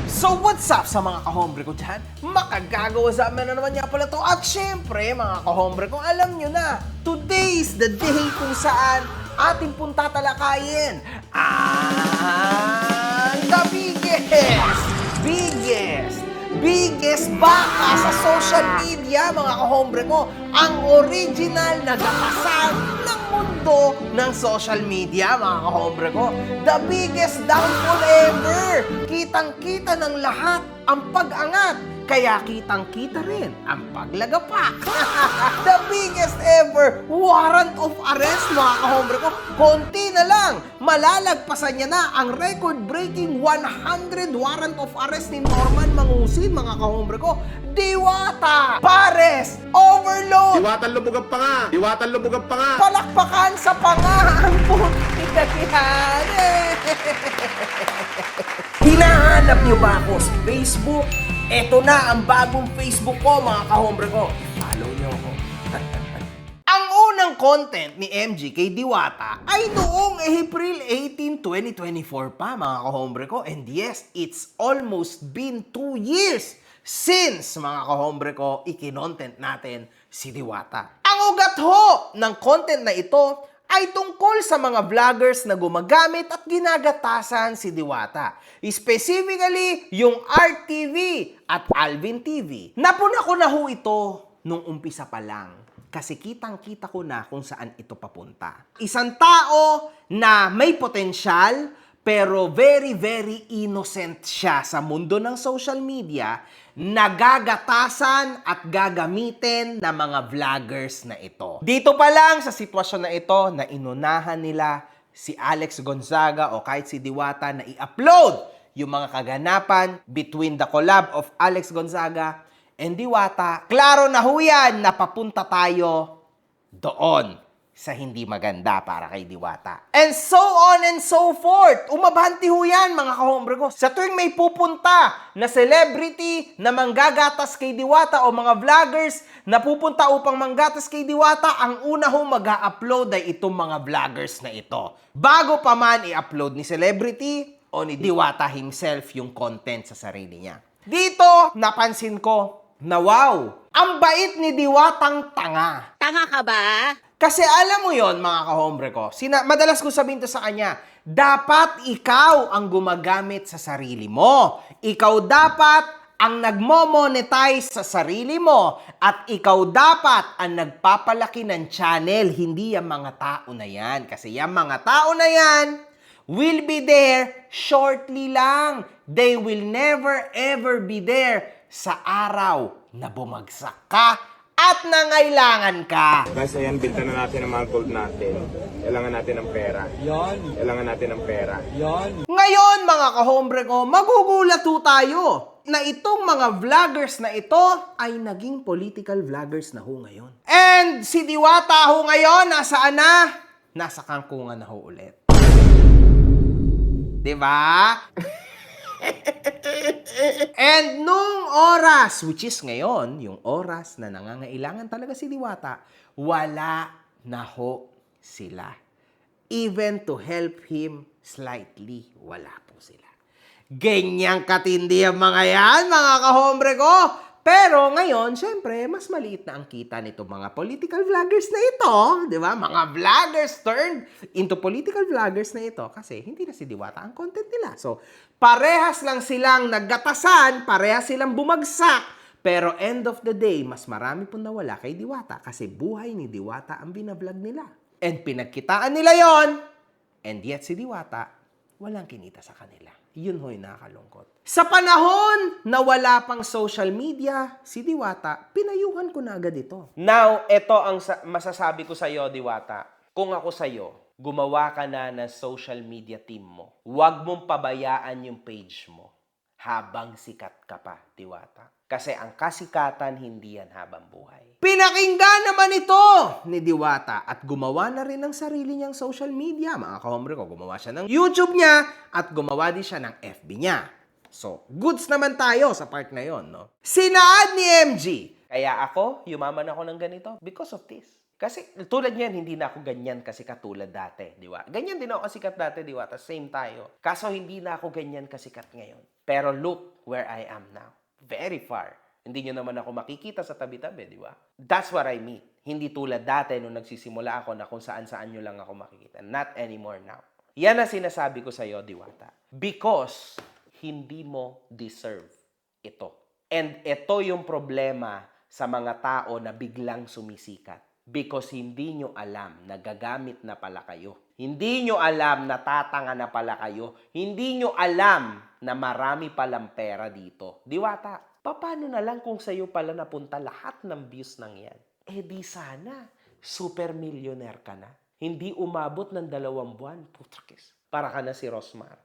So what's up sa mga kahombre ko dyan? Makagagawa sa amin na naman niya pala to. At syempre mga kahombre ko, alam nyo na, today's the day kung saan ating pong tatalakayin ang the biggest baka sa social media, mga kahombre ko, ang original na gakasan ng mundo ng social media, mga kahombre ko. The biggest downfall ever! Kitang-kita ng lahat ang pag-angat, kaya kitang-kita rin ang paglagapak. The biggest ever warrant of arrest, mga kahombre ko. Konti na lang, malalagpasan niya na ang record-breaking 100 warrant of arrest ni Norman Mangusin, mga kahombre ko. Diwata! Pares! Overload! Diwatan lubog ang panga! Diwatan lubog ang panga! Palakpakan sa panga! Ang puti na yan! Hinahanap niyo ba ako sa Facebook? Eto na ang bagong Facebook ko, mga kahombre ko. Follow niyo ako. Ang unang content ni MG kay Diwata ay noong April 18, 2024 pa, mga kahombre ko. And yes, it's almost been 2 years since, mga kahombre ko, ikinontent natin si Diwata. Ang ugat ho ng content na ito ay tungkol sa mga vloggers na gumagamit at ginagatasan si Diwata. Specifically, yung Art TV at Alvin TV. Napuna ko na ho ito nung umpisa pa lang. Kasi kitang-kita ko na kung saan ito papunta. Isang tao na may potensyal, pero very, very innocent siya sa mundo ng social media, nagagatasan at gagamitin ng mga vloggers na ito. Dito pa lang sa sitwasyon na ito na inunahan nila si Alex Gonzaga o kahit si Diwata na i-upload yung mga kaganapan between the collab of Alex Gonzaga and Diwata. Klaro na ho yan na papunta tayo doon sa hindi maganda para kay Diwata. And so on and so forth. Umabhanti ho yan, mga kahombre ko. Sa tuwing may pupunta na celebrity na manggagatas kay Diwata o mga vloggers na pupunta upang manggatas kay Diwata, ang una ho mag-a-upload ay itong mga vloggers na ito. Bago pa man i-upload ni celebrity o ni Diwata himself yung content sa sarili niya. Dito, napansin ko na wow, ang bait ni Diwatang tanga. Tanga ka ba? Kasi alam mo yon, mga kahombre ko, madalas ko sabihin to sa kanya, dapat ikaw ang gumagamit sa sarili mo. Ikaw dapat ang nagmo-monetize sa sarili mo. At ikaw dapat ang nagpapalaki ng channel, hindi yung mga tao na yan. Kasi yung mga tao na yan will be there shortly lang. They will never ever be there sa araw na bumagsak ka at nangailangan ka. Guys, ayan, binta na natin ang mga gold natin. Kailangan natin ng pera. Yan. Kailangan natin ng pera. Yan. Ngayon, mga kahombre ko, magugulat ho tayo na itong mga vloggers na ito ay naging political vloggers na ho ngayon. And si Diwata ho ngayon, nasaan na? Nasa kangkungan na ho ulit. Diba? And nung oras, which is ngayon, yung oras na nangangailangan talaga si Diwata, wala na ho sila. Even to help him slightly, wala po sila. Ganyang katindi ang mga yan, mga kahombre ko. Pero ngayon, syempre, mas maliit na ang kita nito mga political vloggers na ito. Di ba? Mga vloggers turned into political vloggers na ito. Kasi hindi na si Diwata ang content nila. So, parehas lang silang naggatasan, parehas silang bumagsak. Pero end of the day, mas marami pong nawala kay Diwata. Kasi buhay ni Diwata ang binablog nila. And pinagkitaan nila yon. And yet si Diwata, walang kinita sa kanila. Yun ho'y nakakalungkot. Sa panahon na wala pang social media, si Diwata, pinayuhan ko na agad ito. Now, ito ang masasabi ko sa'yo, Diwata. Kung ako sa'yo, gumawa ka na ng social media team mo. Huwag mong pabayaan yung page mo habang sikat ka pa, Diwata. Kasi ang kasikatan, hindi yan habang buhay. Pinakinggan naman ito ni Diwata at gumawa na rin ng sarili niyang social media. Mga kahombre ko, gumawa siya ng YouTube niya at gumawa din siya ng FB niya. So, goods naman tayo sa part na yon, no? Sinaad ni MG. Kaya ako, yumaman ako ng ganito because of this. Kasi tulad niyan, hindi na ako ganyan kasi katulad dati, di ba? Ganyan din ako kasikat dati, di ba? Same tayo. Kaso hindi na ako ganyan kasikat ngayon. Pero look where I am now. Very far. Hindi nyo naman ako makikita sa tabi-tabi, di ba? That's what I mean. Hindi tulad dati nung nagsisimula ako na kung saan-saan nyo lang ako makikita. Not anymore now. Yan ang sinasabi ko sa'yo, Diwata. Because hindi mo deserve ito. And ito yung problema sa mga tao na biglang sumisikat. Because hindi nyo alam na gagamit na pala kayo. Hindi nyo alam na tatanga na pala kayo. Hindi nyo alam na marami palang pera dito. Diwata, paano na lang kung sa'yo pala napunta lahat ng views ng yan? Eh di sana, super millionaire ka na. Hindi umabot ng 2 buwan. Putrakis. Para ka na si Rosmar.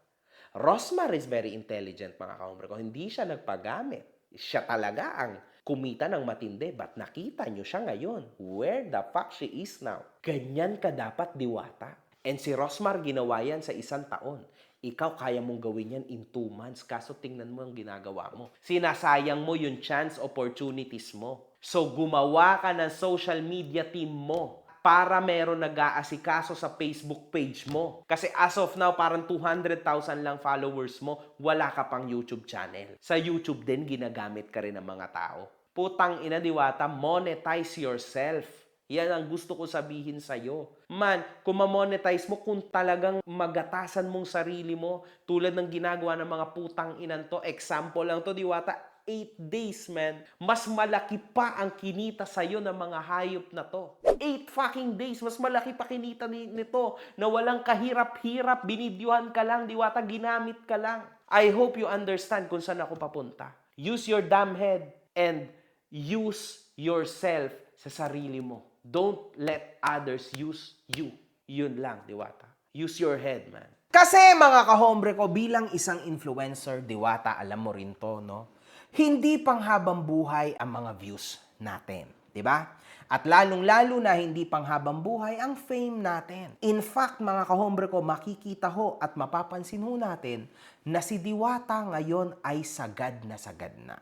Rosmar is very intelligent, mga kahombre ko. Hindi siya nagpagamit. Siya talaga ang kumita ng matindi. Ba't nakita nyo siya ngayon? Where the fuck she is now? Ganyan ka dapat, Diwata. And si Rosmar ginawa yan sa 1 taon. Ikaw kaya mong gawin yan in 2 months. Kaso tingnan mo ang ginagawa mo. Sinasayang mo yung chance opportunities mo. So gumawa ka ng social media team mo para meron nag-aasikaso sa Facebook page mo. Kasi as of now, parang 200,000 lang followers mo, wala ka pang YouTube channel. Sa YouTube din, ginagamit ka rin ng mga tao. Putang ina, Diwata, monetize yourself. Yan ang gusto ko sabihin sa'yo. Man, kung ma-monetize mo, kung talagang magatasan mong sarili mo, tulad ng ginagawa ng mga putang inan to, example lang to, Diwata, 8 days, man. Mas malaki pa ang kinita sa'yo ng mga hayop na to. 8 fucking days, mas malaki pa kinita nito na walang kahirap-hirap, binidyuhan ka lang, Diwata, ginamit ka lang. I hope you understand kung saan ako papunta. Use your damn head and use yourself sa sarili mo. Don't let others use you. Yun lang, Diwata. Use your head, man. Kasi mga kahombre ko, bilang isang influencer, Diwata, alam mo rin to, no? Hindi panghabang buhay ang mga views natin. Diba? At lalong-lalo na hindi panghabang buhay ang fame natin. In fact, mga kahombre ko, makikita ho at mapapansin ho natin na si Diwata ngayon ay sagad na sagad na.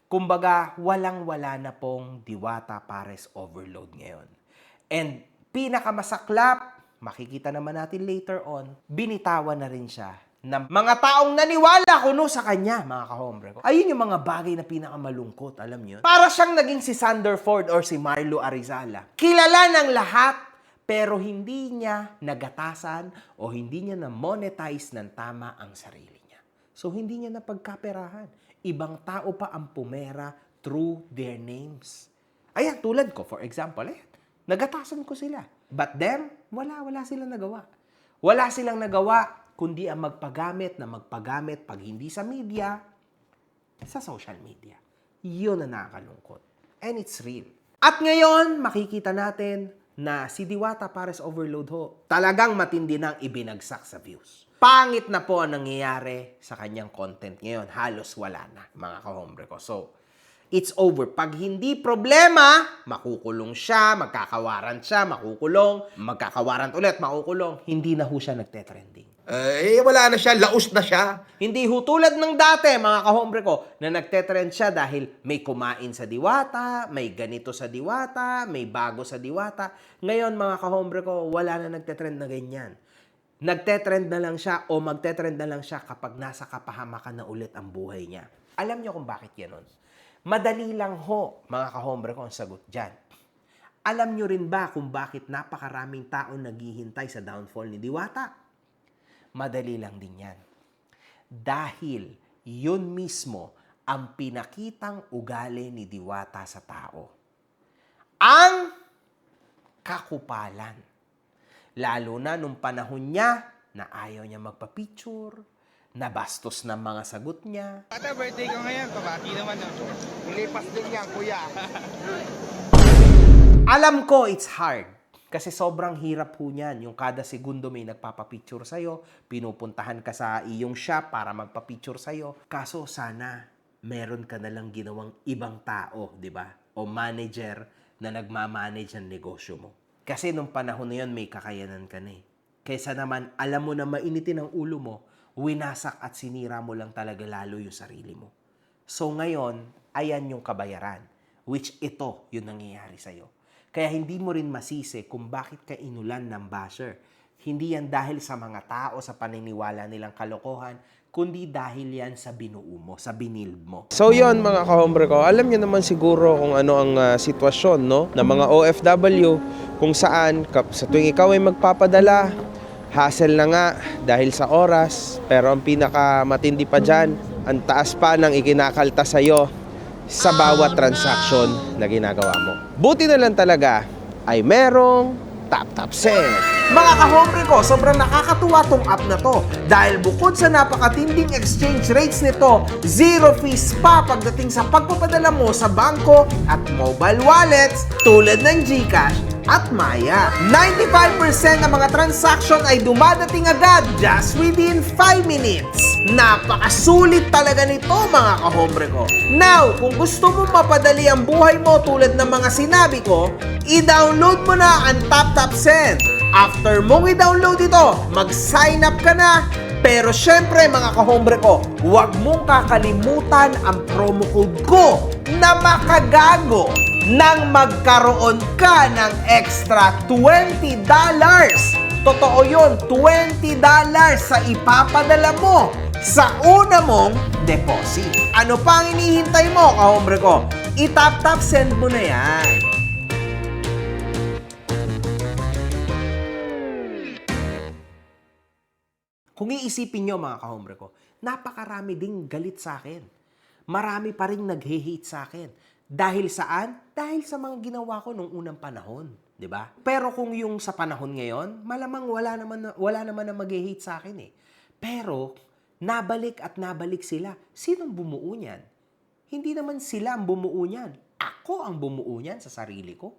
Kumbaga, walang-wala na pong Diwata Pares overload ngayon. And pinakamasaklap, makikita naman natin later on, binitawan na rin siya ng mga taong naniwala kuno sa kanya, mga kahombre ko. Ayun yung mga bagay na pinakamalungkot, alam niyo? Para siyang naging si Sander Ford or si Marlo Arizala. Kilala ng lahat, pero hindi niya nagatasan o hindi niya na-monetize ng tama ang sarili niya. So, hindi niya napagkaperahan. Ibang tao pa ang pumera through their names. Ayan, tulad ko, for example, nagatasan ko sila. But them, wala silang nagawa. Wala silang nagawa kundi ang magpagamit pag hindi sa media, sa social media. Yun ang nakakalungkot. And it's real. At ngayon, makikita natin na si Diwata Pares Overload ho, talagang matindi nang ibinagsak sa views. Pangit na po ang nangyayari sa kanyang content ngayon. Halos wala na, mga kahombre ko. So, it's over. Pag hindi problema, makukulong siya, magkakawaran siya, makukulong, magkakawaran ulit, makukulong. Hindi na ho siya nagte-trending. Wala na siya, laos na siya. Hindi ho tulad ng dati, mga kahombre ko, na nagte-trend siya dahil may kumain sa Diwata, may ganito sa Diwata, may bago sa Diwata. Ngayon, mga kahombre ko, wala na nagte-trend na ganyan. Nagte-trend na lang siya o magte-trend na lang siya kapag nasa kapahamakan na ulit ang buhay niya. Alam niyo kung bakit ganon? Madali lang ho, mga kahombre ko, ang sagot dyan. Alam niyo rin ba kung bakit napakaraming tao naghihintay sa downfall ni Diwata? Madali lang din yan. Dahil yun mismo ang pinakitang ugali ni Diwata sa tao. Ang kakupalan. Lalo na nung panahon niya na ayaw niya magpa-picture, nabastos ng mga sagot niya. Ata, birthday ko ngayon, pabati naman. Lipas din yan, kuya. Alam ko it's hard. Kasi sobrang hirap po niyan. Yung kada segundo may nagpapapicture sa'yo, pinupuntahan ka sa iyong shop para magpapicture sa'yo. Kaso sana meron ka nalang ginawang ibang tao, di ba? O manager na nagmamanage ng negosyo mo. Kasi nung panahon na yun, may kakayanan ka na eh. Kaysa naman, alam mo na mainitin ang ulo mo, winasak at sinira mo lang talaga lalo yung sarili mo. So ngayon, ayan yung kabayaran. Which ito yung nangyayari sa'yo. Kaya hindi mo rin masisi kung bakit ka inulan ng basher. Hindi yan dahil sa mga tao, sa paniniwala nilang kalokohan, kundi dahil yan sa binuo mo, sa binild mo. So yon mga kahombre ko, alam niyo naman siguro kung ano ang sitwasyon no, ng mga OFW kung saan sa tuwing ikaw ay magpapadala, hassle na nga dahil sa oras, pero ang pinakamatindi pa dyan, ang taas pa ng ikinakalta sa'yo sa bawat transaction na ginagawa mo. Buti na lang talaga ay merong tap send. Mga kahombre ko, sobrang nakakatuwa tong app na to dahil bukod sa napakatinding exchange rates nito, zero fees pa pagdating sa pagpapadala mo sa bangko at mobile wallets tulad ng GCash at Maya. 95% ng mga transaction ay dumadating agad just within 5 minutes. Napakasulit talaga nito mga kahombre ko. Now, kung gusto mo mapadali ang buhay mo tulad ng mga sinabi ko, i-download mo na ang TapTapSend. After mong i-download ito, mag-sign up ka na. Pero syempre mga kahombre ko, huwag mong kakalimutan ang promo code ko na makagago nang magkaroon ka ng extra $20. Totoo yun, $20 sa ipapadala mo sa una mong deposit. Ano pa ang inihintay mo, kahombre ko? I-tap-tap-send mo na yan. Kung iisipin nyo mga kahombre ko, napakarami ding galit sa akin. Marami pa rin nag-hate sa akin. Dahil saan? Dahil sa mga ginawa ko nung unang panahon. 'Di ba? Pero kung yung sa panahon ngayon, malamang wala naman na mag-hate sa akin eh. Pero, nabalik at nabalik sila. Sinong bumuo niyan? Hindi naman sila ang bumuo niyan. Ako ang bumuo niyan sa sarili ko.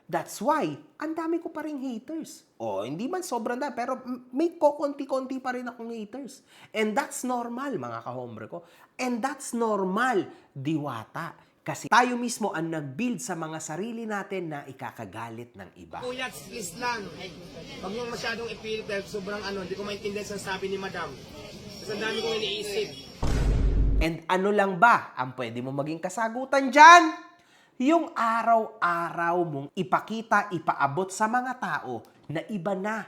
That's why, ang dami ko pa rin haters. Hindi man sobrang dami, pero may konti-konti pa rin akong haters. And that's normal, mga kahombre ko. And that's normal, diwata. Kasi tayo mismo ang nag-build sa mga sarili natin na ikakagalit ng iba. Kuya, please lang. Huwag niyong masyadong ipilit dahil sobrang hindi ko maintindihan sa sabi ni Madam. Kasi ang dami kong iniisip. And ano lang ba ang pwede mo maging kasagutan dyan? Yung araw-araw mong ipakita, ipaabot sa mga tao na iba na.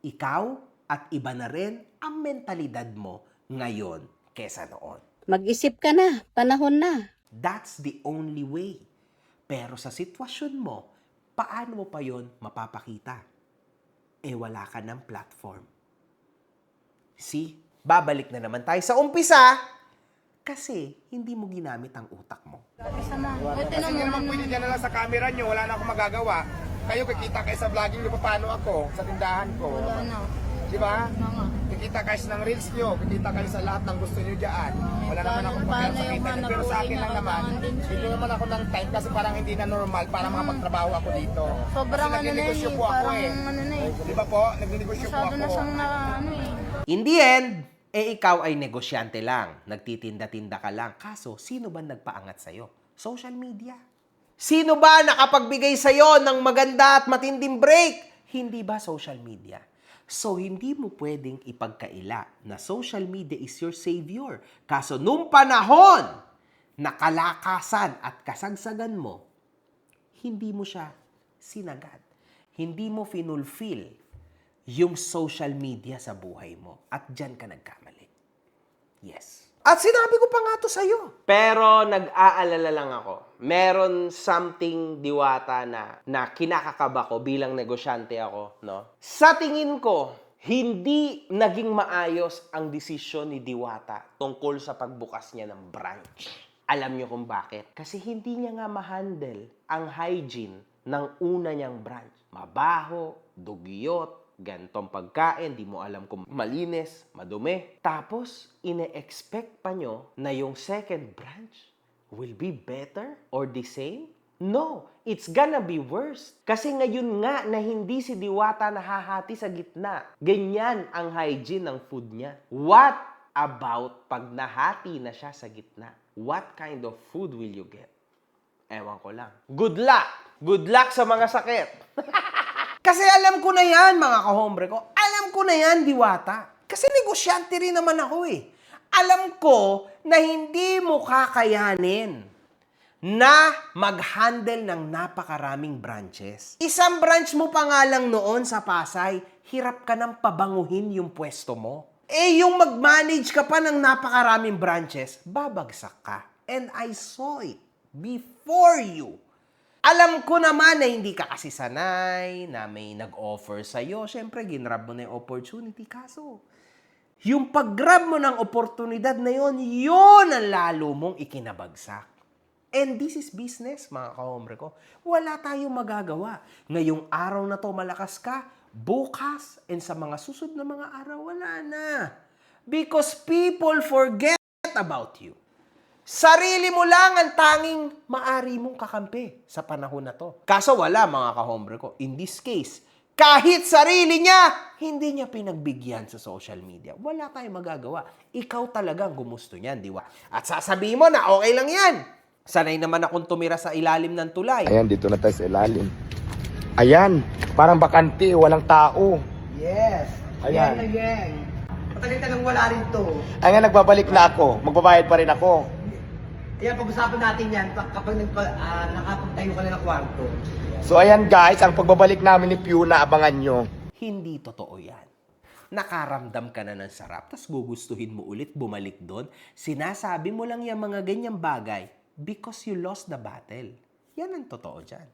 Ikaw at iba na rin ang mentalidad mo ngayon kesa noon. Mag-isip ka na, panahon na. That's the only way. Pero sa sitwasyon mo, paano mo pa yon mapapakita? Wala ka ng platform. See? Babalik na naman tayo sa umpisa kasi hindi mo ginamit ang utak mo. Kasi naman pwede dyan na lang sa camera niyo, wala na akong magagawa. Kayo kikita kayo sa vlogging niyo, paano ako sa tindahan ko. Wala na. Di ba? Kikita kayo ng reels niyo, kikita kayo sa lahat ng gusto niyo dyan. Wala naman akong pakialam sa kita niyo. Pero sa akin lang naman, hindi naman ako ng time kasi parang hindi na normal para makapagtrabaho ako dito. Sobrang kasi nagnegosyo po ako parang Di ba po? Nagnegosyo po ako. Masyado na siyang In the end, ikaw ay negosyante lang. Nagtitinda-tinda ka lang. Kaso, sino ba nagpaangat sa'yo? Social media. Sino ba nakapagbigay sa'yo ng maganda at matinding break? Hindi ba social media? So, hindi mo pwedeng ipagkaila na social media is your savior. Kaso, nung panahon na kalakasan at kasagsagan mo, hindi mo siya sinagad. Hindi mo finulfill yung social media sa buhay mo. At dyan ka nagkamali. Yes. At sinabi ko pa nga to sa'yo. Pero nag-aalala lang ako. Meron something diwata na kinakakaba ko bilang negosyante ako. No? Sa tingin ko, hindi naging maayos ang desisyon ni Diwata tungkol sa pagbukas niya ng branch. Alam niyo kung bakit? Kasi hindi niya nga ma-handle ang hygiene ng una niyang branch. Mabaho, dugyot, gantong pagkain, di mo alam kung malinis, madumi. Tapos, ine-expect pa nyo na yung second branch will be better or the same? No, it's gonna be worse. Kasi ngayon nga na hindi si Diwata nahahati sa gitna. Ganyan ang hygiene ng food niya. What about pag nahati na siya sa gitna? What kind of food will you get? Ewan ko lang. Good luck! Good luck sa mga sakit! Kasi alam ko na yan, mga kahombre ko. Alam ko na yan, Diwata. Kasi negosyante rin naman ako eh. Alam ko na hindi mo kakayanin na mag-handle ng napakaraming branches. Isang branch mo pa nga lang noon sa Pasay, hirap ka nang pabanguhin yung pwesto mo. Eh yung mag-manage ka pa ng napakaraming branches, babagsak ka. And I saw it before you. Alam ko naman na hindi ka kasi sanay, na may nag-offer sa'yo. Siyempre, ginrab mo na yung opportunity. Kaso, yung pag-grab mo ng oportunidad na yun ang lalo mong ikinabagsak. And this is business, mga kahombre ko. Wala tayong magagawa. Ngayong araw na to malakas ka, bukas, and sa mga susunod na mga araw, wala na. Because people forget about you. Sarili mo lang ang tanging maari mong kakampi sa panahon na to. Kaso wala, mga kahombre ko. In this case, kahit sarili niya, hindi niya pinagbigyan sa social media. Wala tayong magagawa. Ikaw talagang gumusto niyan, di ba? At sasabihin mo na okay lang yan. Sanay naman akong tumira sa ilalim ng tulay. Ayan, dito na tayo sa ilalim. Ayan, parang bakante, walang tao. Yes. Ayan. Again. Matagal-tagal wala rin to. Ayan, nagbabalik na ako. Magbabayad pa rin ako. Kaya pag-usapan natin yan kapag nakapagtayo ka na ng kwarto. So ayan guys, ang pagbabalik namin ni Fiona, abangan nyo. Hindi totoo yan. Nakaramdam ka na ng sarap, tas gugustuhin mo ulit bumalik doon. Sinasabi mo lang yung mga ganyang bagay because you lost the battle. Yan ang totoo dyan.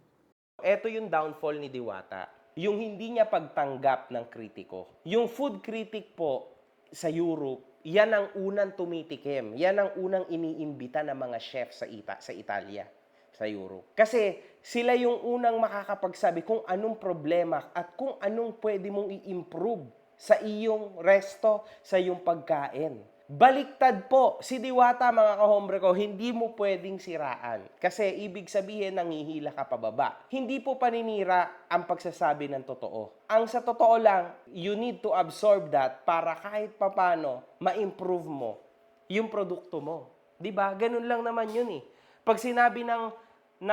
Ito yung downfall ni Diwata. Yung hindi niya pagtanggap ng kritiko. Yung food critic po sa Europe, yan ang unang tumitikim. Yan ang unang iniimbita ng mga chef sa Italia, sa Europe. Kasi sila yung unang makakapagsabi kung anong problema at kung anong pwede mong i-improve sa iyong resto, sa iyong pagkain. Baliktad po, si Diwata, mga kahombre ko, hindi mo pwedeng siraan. Kasi ibig sabihin, nangihila ka pababa. Hindi po paninira ang pagsasabi ng totoo. Ang sa totoo lang, you need to absorb that para kahit papano ma-improve mo yung produkto mo. 'Di ba? Ganun lang naman yun eh. Pag sinabi ng 5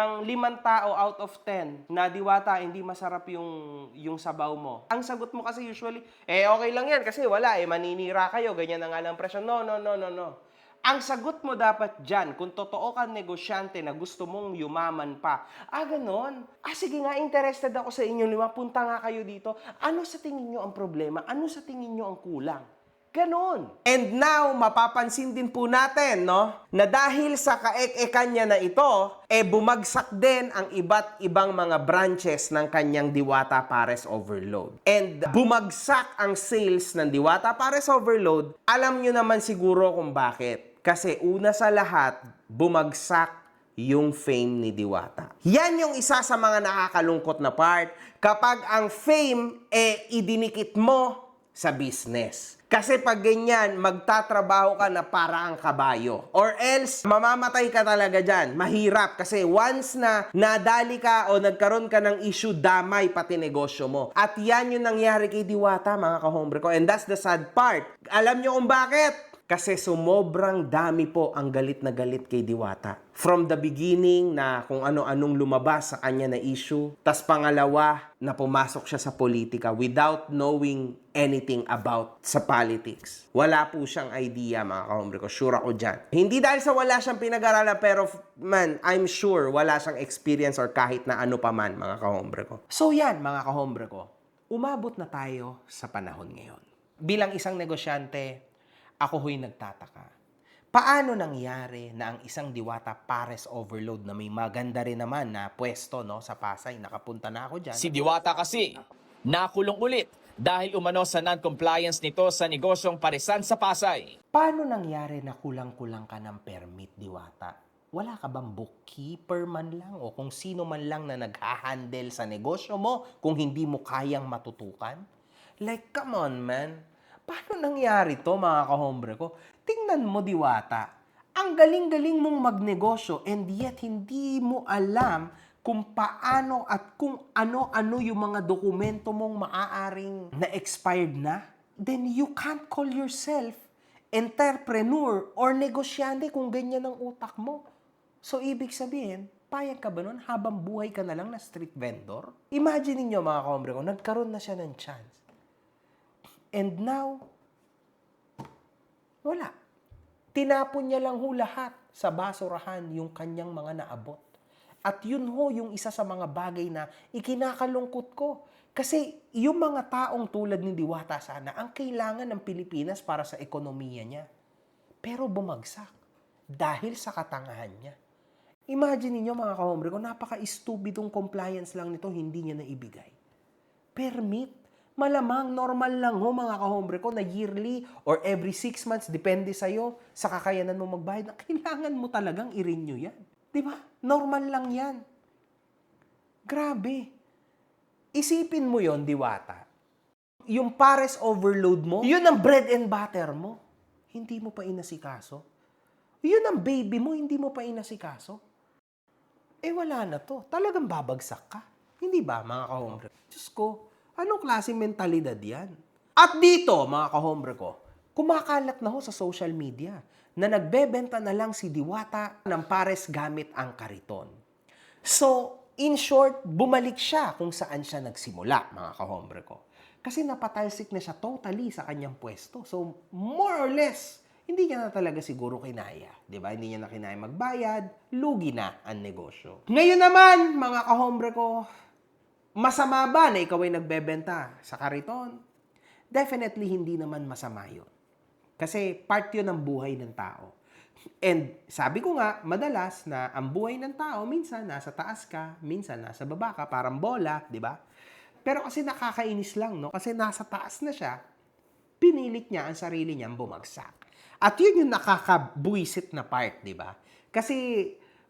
tao out of 10 na Diwata, hindi masarap yung sabaw mo. Ang sagot mo kasi usually, okay lang yan kasi wala maninira kayo, ganyan na nga lang presyo. No. Ang sagot mo dapat dyan, kung totoo kang negosyante na gusto mong yumaman pa, ganon. Sige nga, interested ako sa inyo, punta nga kayo dito. Ano sa tingin nyo ang problema? Ano sa tingin nyo ang kulang? Ganon. And now, mapapansin din po natin, no, na dahil sa kaek-ekan niya na ito, bumagsak din ang iba't ibang mga branches ng kanyang Diwata Pares Overload. And bumagsak ang sales ng Diwata Pares Overload, alam nyo naman siguro kung bakit. Kasi una sa lahat, bumagsak yung fame ni Diwata. Yan yung isa sa mga nakakalungkot na part. Kapag ang fame, idinikit mo sa business. Kasi pag ganyan, magtatrabaho ka na para ang kabayo. Or else, mamamatay ka talaga dyan. Mahirap kasi once na nadali ka o nagkaroon ka ng issue, damay pati negosyo mo. At yan yung nangyari kay Diwata, mga kahombre ko. And that's the sad part. Alam nyo kung bakit? Kasi sumobrang dami po ang galit na galit kay Diwata. From the beginning na kung ano-anong lumabas sa kanya na issue. Tas pangalawa, na pumasok siya sa politika without knowing anything about sa politics. Wala po siyang idea, mga kahombre ko. Sure ako dyan. Hindi dahil sa wala siyang pinag-aralan, pero man, I'm sure wala siyang experience or kahit na ano pa man, mga kahombre ko. So yan, mga kahombre ko. Umabot na tayo sa panahon ngayon. Bilang isang negosyante, ako ho'y nagtataka. Paano nangyari na ang isang Diwata Pares Overload na may maganda rin naman na pwesto, no, sa Pasay, nakapunta na ako dyan. Si Diwata kasi, nakulong ulit dahil umano sa non-compliance nito sa negosyong paresan sa Pasay. Paano nangyari na kulang-kulang ka ng permit, Diwata? Wala ka bang bookkeeper man lang o kung sino man lang na nag-handle sa negosyo mo kung hindi mo kayang matutukan? Like, come on, man. Paano nangyari to, mga kahombre ko? Tingnan mo, Diwata. Ang galing-galing mong magnegosyo and yet hindi mo alam kung paano at kung ano-ano yung mga dokumento mong maaaring na-expired na. Then you can't call yourself entrepreneur or negosyante kung ganyan ang utak mo. So, ibig sabihin, payag ka ba nun habang buhay ka na lang na street vendor? Imagine niyo, mga kahombre ko, nagkaroon na siya ng chance. And now, wala. Tinapon niya lang ho lahat. sa basurahan yung kanyang mga naabot. At yun ho yung isa sa mga bagay na ikinakalungkot ko. Kasi yung mga taong tulad ni Diwata sana, ang kailangan ng Pilipinas para sa ekonomiya niya. Pero bumagsak dahil sa katangahan niya. Imagine niyo mga kahombre ko, napaka-stupidong compliance lang nito, hindi niya naibigay. Permit. Malamang normal lang ho mga kahombre ko na yearly or every 6 months, depende sa'yo, sa kakayanan mo magbayad, na kailangan mo talagang i-renew yan. Diba? Normal lang yan. Grabe. Isipin mo yon, Diwata. Yung pares overload mo, yun ang bread and butter mo. Hindi mo pa inasikaso. Yun ang baby mo, hindi mo pa inasikaso. Eh wala na to. Talagang babagsak ka. Hindi ba, mga kahombre? Diyos ko, anong klaseng mentalidad yan? At dito, mga kahombre ko, kumakalat na ho sa social media na nagbebenta na lang si Diwata ng pares gamit ang kariton. So, in short, bumalik siya kung saan siya nagsimula, mga kahombre ko. Kasi napatalsik na siya totally sa kanyang pwesto. So, more or less, hindi niya na talaga siguro kinaya. Di ba? Hindi niya na kinaya magbayad, lugi na ang negosyo. Ngayon naman, mga kahombre ko, masama ba na ikaw ay nagbebenta sa kariton? Definitely hindi naman masama yun. Kasi part yun ng buhay ng tao. And sabi ko nga, madalas na ang buhay ng tao, minsan nasa taas ka, minsan nasa baba ka, parang bola, di ba? Pero kasi nakakainis lang, no? Kasi nasa taas na siya, pinilit niya ang sarili niyang bumagsak. At yun yung nakakabuisit na part, di ba? Kasi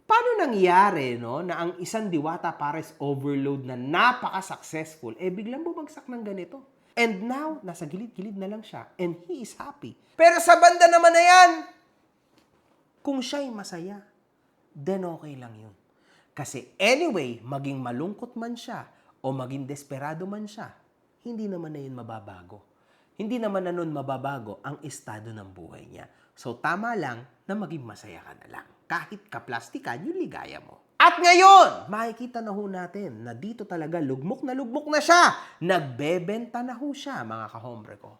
paano nangyari, no, na ang isang Diwata pares overload na napaka-successful, eh biglang bumagsak ng ganito. And now, nasa gilid-gilid na lang siya. And he is happy. Pero sa banda naman na yan, kung siya'y masaya, then okay lang yun. Kasi anyway, maging malungkot man siya o maging desperado man siya, hindi naman na yun mababago. Hindi naman na nun mababago ang estado ng buhay niya. So tama lang na maging masaya ka na lang. Kahit kaplastikan yung ligaya mo. At ngayon, makikita na ho natin na dito talaga lugmok na siya. Nagbebenta na ho siya, mga kahombre ko,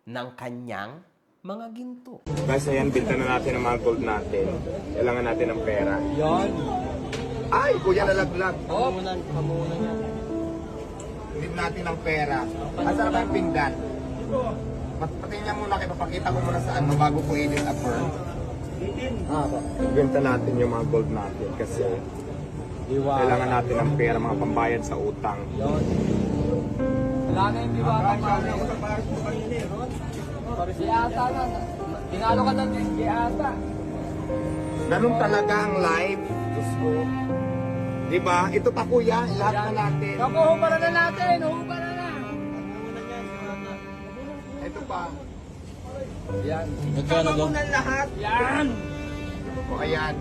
ng kanyang mga ginto. Guys, ayan, binta na natin ang mga gold natin. Kailangan natin ng pera. Yan. Ay, kuya nalaglag. Pamunan yan. Need natin ng pera. Asan ba yung pindan? Pati niya muna, papakita ko muna saan bago ko i-affirm. Benta natin yung mga gold natin kasi kailangan natin ng pera, mga pambayad sa utang. Wala na yung Diwata si Ata na. Tinalo ka ng si Ata. Ganun talaga ang life. Diyos ko. Diba? Ito pa kuya, lahat na natin. Ako, hubaran na natin. Hubaran na. Ito pa. Yan. Kasama mo na lahat. Yan. O ayan.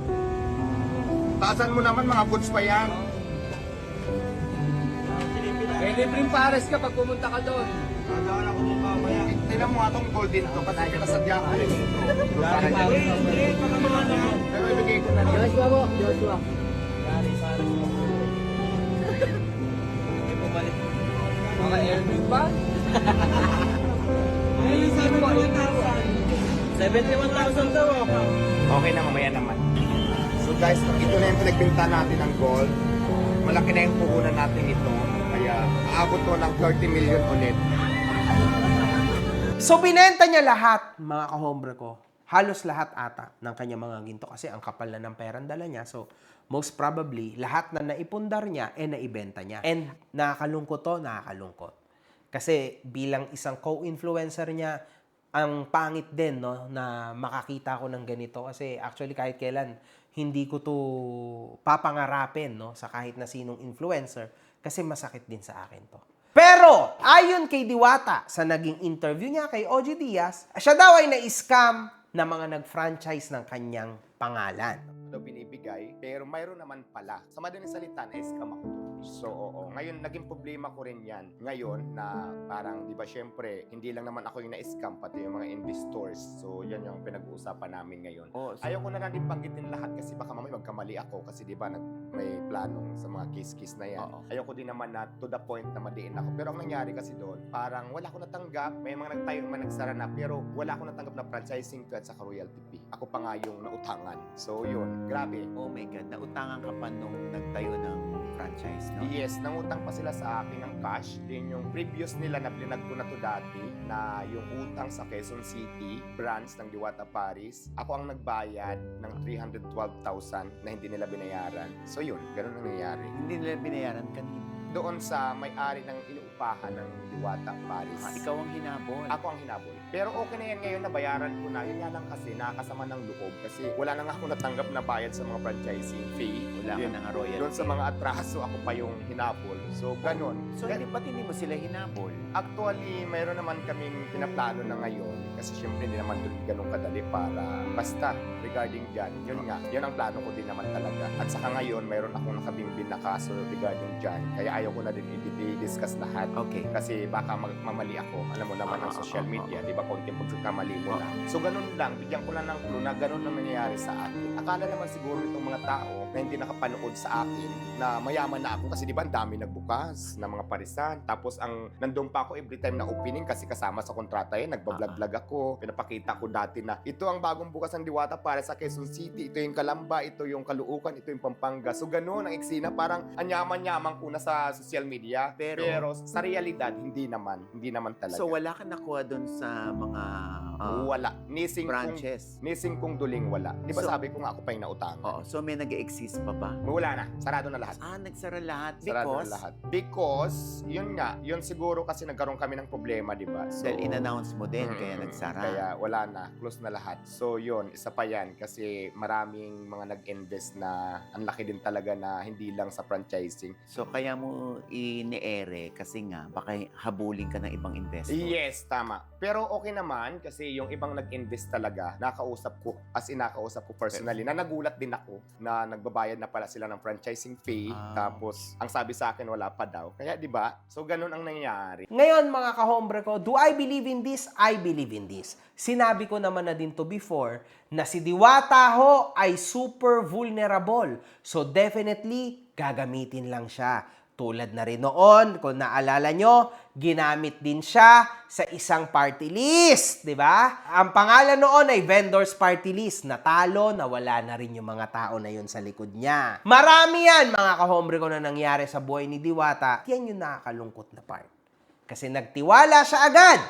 Taasan mo naman, mga goods pa yan. May libreng pares ka pag pumunta ka doon. Tingnan mo nga itong gold din to, kasi kinasadya ko rin ito. Para dyan. Pero ibigay ko na rin. Joshua mo. Joshua. Mga Elvin pa? 71,000 daw. Okay na, mamaya naman. So guys, ito na yung pinagbinta natin ng gold. Malaki na yung puhunan natin ito. Kaya aabot to ng 30 million ulit. So, binenta niya lahat, mga kahombre ko. Halos lahat ata ng kanya mga ginto kasi ang kapal na ng perang dala niya. So, most probably, lahat na naipundar niya, naibenta niya. And nakakalungkot to, nakakalungkot. Kasi bilang isang co-influencer niya, ang pangit din, no, na makakita ko ng ganito. Kasi actually, kahit kailan, hindi ko to papangarapin, no, sa kahit na sinong influencer. Kasi masakit din sa akin to. Pero, ayon kay Diwata, sa naging interview niya kay OG Diaz, siya daw ay na-scam na mga nag-franchise ng kanyang pangalan. Daw binibigay, pero mayroon naman pala. Sa madaling salita, na-scam ako. So, oo. Ngayon, naging problema ko rin yan. Ngayon, na parang, di ba, syempre, hindi lang naman ako yung na-scam, pati yung mga investors. So, yan yung pinag-uusapan namin ngayon. Ayaw ko na din banggitin lahat kasi baka mamaya magkamali ako kasi, di ba, may planong sa mga case-case na yan. Ayaw ko din naman na to the point na madiin ako. Pero ang nangyari kasi doon, parang wala ko natanggap. May mga nagtayo man nagsara na, pero wala ko natanggap na franchising fee at saka royalty fee. Ako pa nga yung nautangan. So, yun. Grabe. Oh my God, nautangan ka pa nung nagtayo ng franchise, no? Yes, nangutang pa sila sa akin ng cash. Yun yung previous nila na plinag ko na to dati na yung utang sa Quezon City branch ng Diwata Paris. Ako ang nagbayad ng 312,000 na hindi nila binayaran. So yun, ganun ang nangyari. Hindi nila binayaran kanina. Doon sa may-ari ng inuupahan ng Diwata Paris. Ikaw ang hinabol. Ako ang hinabol. Pero okay na yan ngayon, nabayaran ko na. Yun nga lang kasi nakakasama ng loob. Kasi wala na nga ako natanggap na bayad sa mga franchising fee. Wala ka nang royalty. Doon sa mga atraso, ako pa yung hinabol. So, ganun. So, ba't hindi mo sila hinabol? Actually, mayroon naman kaming pinaplano na ngayon. Kasi syempre, hindi naman doon ganun kadali para basta regarding dyan. Yun nga, yun ang plano ko din naman talaga. At saka ngayon, mayroon akong nakabimbin na kaso regarding dyan. Kaya ayaw ko na din i-discuss lahat. Okay. Kasi baka mamali ako. Alam mo naman ang social media, di ba, konting pagkakamali mo na. So ganun lang, bigyan ko lang ng clue na ganun ang nangyayari sa akin. Akala naman siguro itong mga tao na hindi nakapanood sa akin na mayaman na ako kasi di ba ang dami nagbukas ng mga parisan. Tapos ang nandun pa ako every time na opening kasi kasama sa kontrata yun, nagbablog-vlog ako. Pinapakita ko dati na ito ang bagong bukas ng Diwata para sa Quezon City. Ito yung Calamba, ito yung Caloocan, ito yung Pampanga. So ganun ang eksena, parang anyaman-yaman ko na sa social media. Pero sa realidad, hindi naman talaga. So, wala ka nakuha dun sa mga wala. Nising branches? Kong duling wala. Di ba So, sabi ko nga ako pa yung nautangan? Oo. So, may nag-exist pa ba? Wala na. Sarado na lahat. Nagsara lahat Sarado because? na lahat. Because, yun nga, yun siguro kasi nagkaroon kami ng problema, di ba? So, Dahil in-announce mo din, kaya nagsara. Kaya wala na. Close na lahat. So, yun. Isa pa yan. Kasi maraming mga nag-invest na ang laki din talaga na hindi lang sa franchising. So, kaya mo ini-ere kasi nga, baka habulin ka ng ibang investor. Yes, tama. Pero okay naman kasi yung ibang nag-invest talaga, nakausap ko, as in nakausap ko personally, na nagulat din ako na nagbabayad na pala sila ng franchising fee. Tapos, ang sabi sa akin, wala pa daw. Kaya, di ba? So, ganun ang nangyari. Ngayon, mga kahombre ko, do I believe in this? I believe in this. Sinabi ko naman na din to before na si Diwata ho ay super vulnerable. So, definitely, gagamitin lang siya. Tulad na rin noon, kung naalala nyo, ginamit din siya sa isang party list, di ba? Ang pangalan noon ay vendors party list. Natalo, nawala na rin yung mga tao na yun sa likod niya. Marami yan, mga kahombre ko, na nangyari sa buhay ni Diwata. Yan yung nakakalungkot na part. Kasi nagtiwala siya agad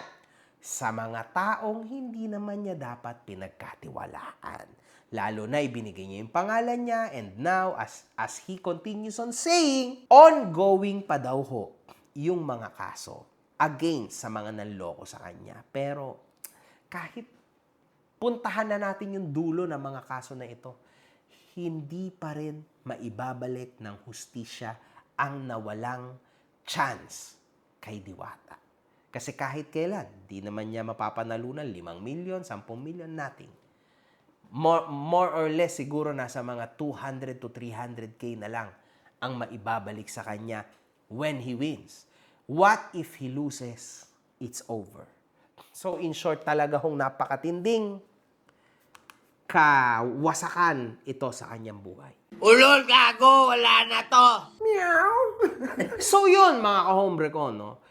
sa mga taong hindi naman niya dapat pinagkatiwalaan. Lalo na ibinigay niya yung pangalan niya, and now, as he continues on saying, ongoing pa daw ho yung mga kaso against sa mga nanloko sa kanya. Pero kahit puntahan na natin yung dulo ng mga kaso na ito, hindi pa rin maibabalik ng hustisya ang nawalang chance kay Diwata. Kasi kahit kailan, di naman niya mapapanalunan 5 million, 10 million, nothing. More or less, siguro nasa mga 200 to 300K na lang ang maibabalik sa kanya when he wins. What if he loses? It's over. So in short, talaga hong napakatinding kawasakan ito sa kanyang buhay. Ulol, gago! Wala na to! Meow! So yun, mga kahombre ko, no?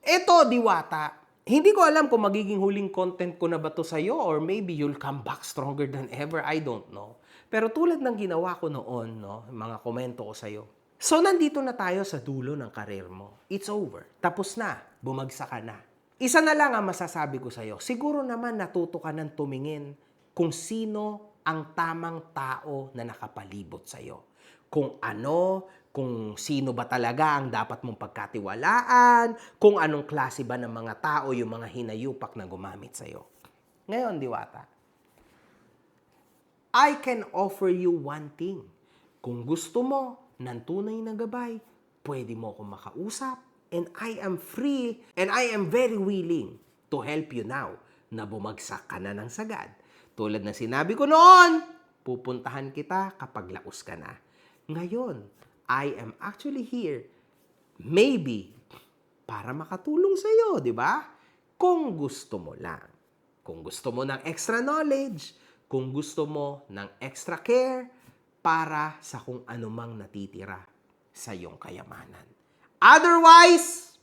Ito, Diwata, hindi ko alam kung magiging huling content ko na ba to sa'yo or maybe you'll come back stronger than ever. I don't know. Pero tulad ng ginawa ko noon, no, mga komento ko sa'yo. So, nandito na tayo sa dulo ng karir mo. It's over. Tapos na. Bumagsak ka na. Isa na lang ang masasabi ko sa'yo. Siguro naman natuto ka ng tumingin kung sino ang tamang tao na nakapalibot sa'yo. Kung sino ba talaga ang dapat mong pagkatiwalaan, kung anong klase ba ng mga tao yung mga hinayupak na gumamit sa'yo. Ngayon, Diwata, I can offer you one thing. Kung gusto mo ng tunay na gabay, pwede mo akong makausap, and I am free, and I am very willing to help you now na bumagsak ka na ng sagad. Tulad na sinabi ko noon, pupuntahan kita kapag laos ka na. Ngayon, I am actually here, maybe, para makatulong sa'yo, di ba? Kung gusto mo lang. Kung gusto mo ng extra knowledge, kung gusto mo ng extra care, para sa kung anumang natitira sa iyong kayamanan. Otherwise,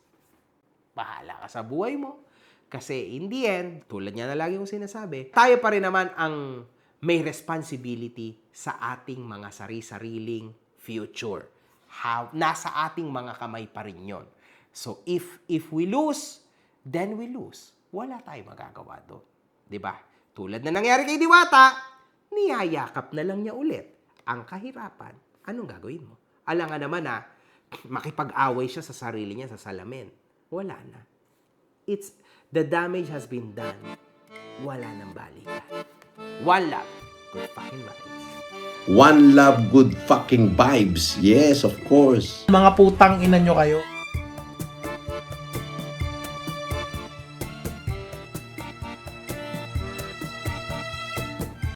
bahala ka sa buhay mo. Kasi in the end, tulad niya na lagi kong sinasabi, tayo pa rin naman ang may responsibility sa ating mga sari-sariling future. Nasa ating mga kamay pa rin yun. So if we lose, then we lose. Wala tayong magagawa doon. Diba? Tulad na nangyari kay Diwata, niyayakap na lang niya ulit ang kahirapan. Anong gagawin mo? Alangan naman na makipag-away siya sa sarili niya sa salamin. Wala na. The damage has been done. Wala nang balikan. One love. Good fucking vibes. One love, good fucking vibes. Yes, of course. Mga putang ina nyo kayo.